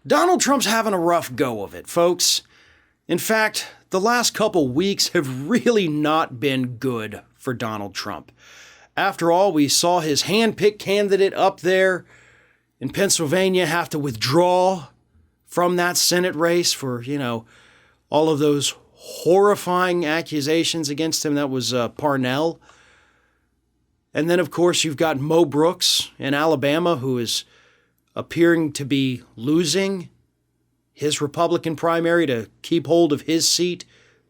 Donald Trump's having a rough go of it, folks. In fact, the last couple weeks have really not been good for Donald Trump. After all, we saw his handpicked candidate up there in Pennsylvania have to withdraw from that Senate race for, all of those horrifying accusations against him. That was Parnell. And then, of course, you've got Mo Brooks in Alabama, who is appearing to be losing his Republican primary to keep hold of his seat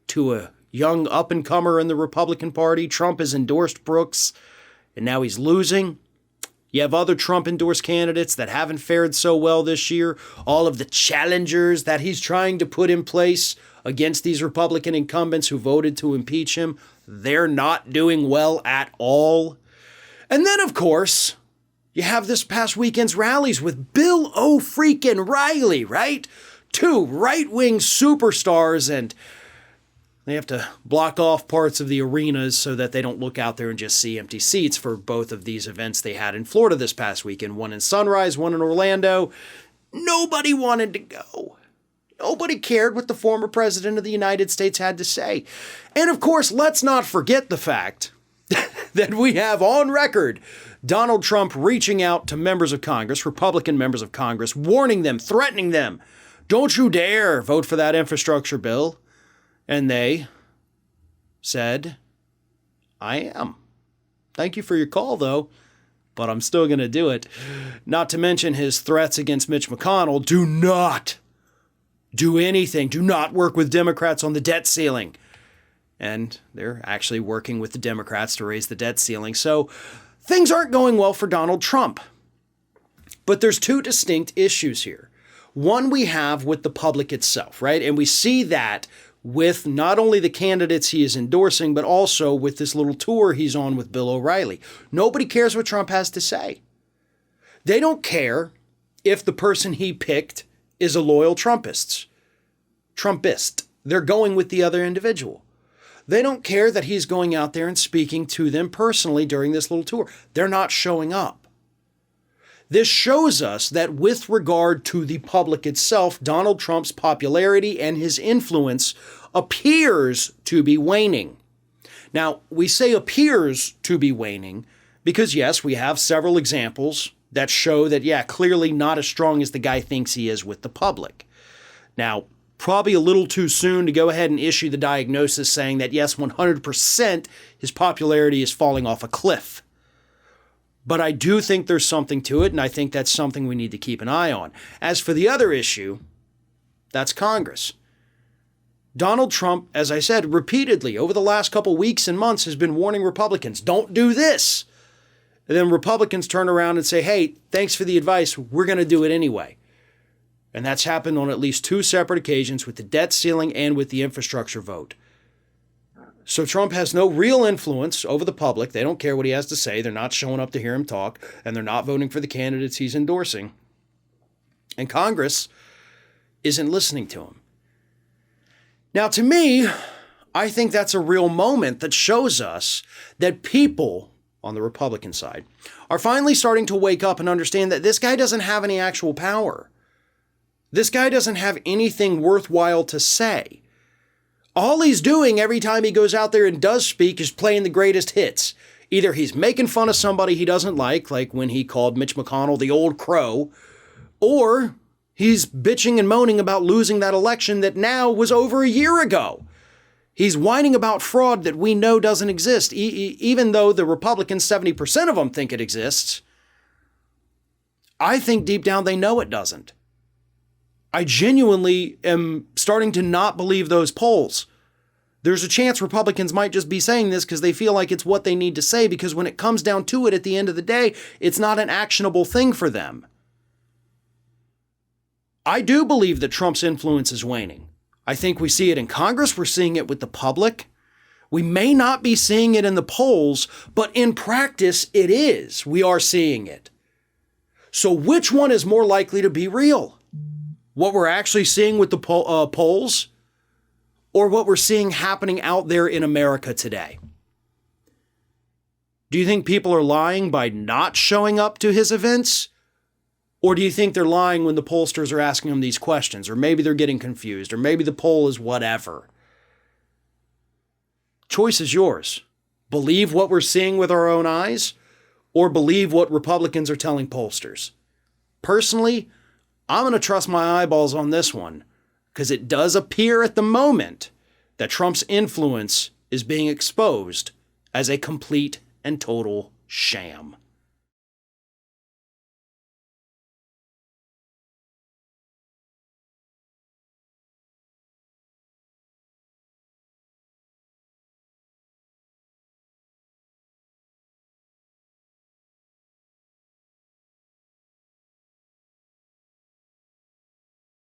to a young up-and-comer in the Republican Party. Trump has endorsed Brooks, and now he's losing. You have other Trump-endorsed candidates that haven't fared so well this year. All of the challengers that he's trying to put in place against these Republican incumbents who voted to impeach him, they're not doing well at all. And then, of course, you have this past weekend's rallies with Bill O'Reilly, right? Two right-wing superstars, and they have to block off parts of the arenas so that they don't look out there and just see empty seats for both of these events they had in Florida this past weekend. One in Sunrise, one in Orlando. Nobody wanted to go. Nobody cared what the former president of the United States had to say. And of course, let's not forget the fact that we have on record Donald Trump reaching out to members of Congress, Republican members of Congress, warning them, threatening them, don't you dare vote for that infrastructure bill. And they said, I am. Thank you for your call, though, but I'm still going to do it. Not to mention his threats against Mitch McConnell. Do not do anything. Do not work with Democrats on the debt ceiling. And they're actually working with the Democrats to raise the debt ceiling. So things aren't going well for Donald Trump. But there's two distinct issues here. One we have with the public itself, right? And we see that with not only the candidates he is endorsing, but also with this little tour he's on with Bill O'Reilly. Nobody cares what Trump has to say. They don't care if the person he picked is a loyal Trumpist. They're going with the other individual. They don't care that he's going out there and speaking to them personally during this little tour. They're not showing up. This shows us that with regard to the public itself, Donald Trump's popularity and his influence appears to be waning. Now, we say appears to be waning because, yes, we have several examples that show that, clearly not as strong as the guy thinks he is with the public. Now, probably a little too soon to go ahead and issue the diagnosis saying that, yes, 100% his popularity is falling off a cliff. But I do think there's something to it, and I think that's something we need to keep an eye on. As for the other issue, that's Congress. Donald Trump, as I said, repeatedly over the last couple weeks and months has been warning Republicans, don't do this. And then Republicans turn around and say, hey, thanks for the advice, we're going to do it anyway. And that's happened on at least two separate occasions with the debt ceiling and with the infrastructure vote. So Trump has no real influence over the public. They don't care what he has to say. They're not showing up to hear him talk, and they're not voting for the candidates he's endorsing. And Congress isn't listening to him. Now, to me, I think that's a real moment that shows us that people on the Republican side are finally starting to wake up and understand that this guy doesn't have any actual power. This guy doesn't have anything worthwhile to say. All he's doing every time he goes out there and does speak is playing the greatest hits. Either he's making fun of somebody he doesn't like when he called Mitch McConnell the old crow, or he's bitching and moaning about losing that election that now was over a year ago. He's whining about fraud that we know doesn't exist, even though the Republicans, 70% of them think it exists. I think deep down they know it doesn't. I genuinely am starting to not believe those polls. There's a chance Republicans might just be saying this because they feel like it's what they need to say, because when it comes down to it at the end of the day, it's not an actionable thing for them. I do believe that Trump's influence is waning. I think we see it in Congress. We're seeing it with the public. We may not be seeing it in the polls, but in practice, it is. We are seeing it. So which one is more likely to be real? What we're actually seeing with the polls, or what we're seeing happening out there in America today? Do you think people are lying by not showing up to his events? Or do you think they're lying when the pollsters are asking them these questions? Or maybe they're getting confused, or maybe the poll is whatever. Choice is yours. Believe what we're seeing with our own eyes, or believe what Republicans are telling pollsters. Personally, I'm going to trust my eyeballs on this one, because it does appear at the moment that Trump's influence is being exposed as a complete and total sham.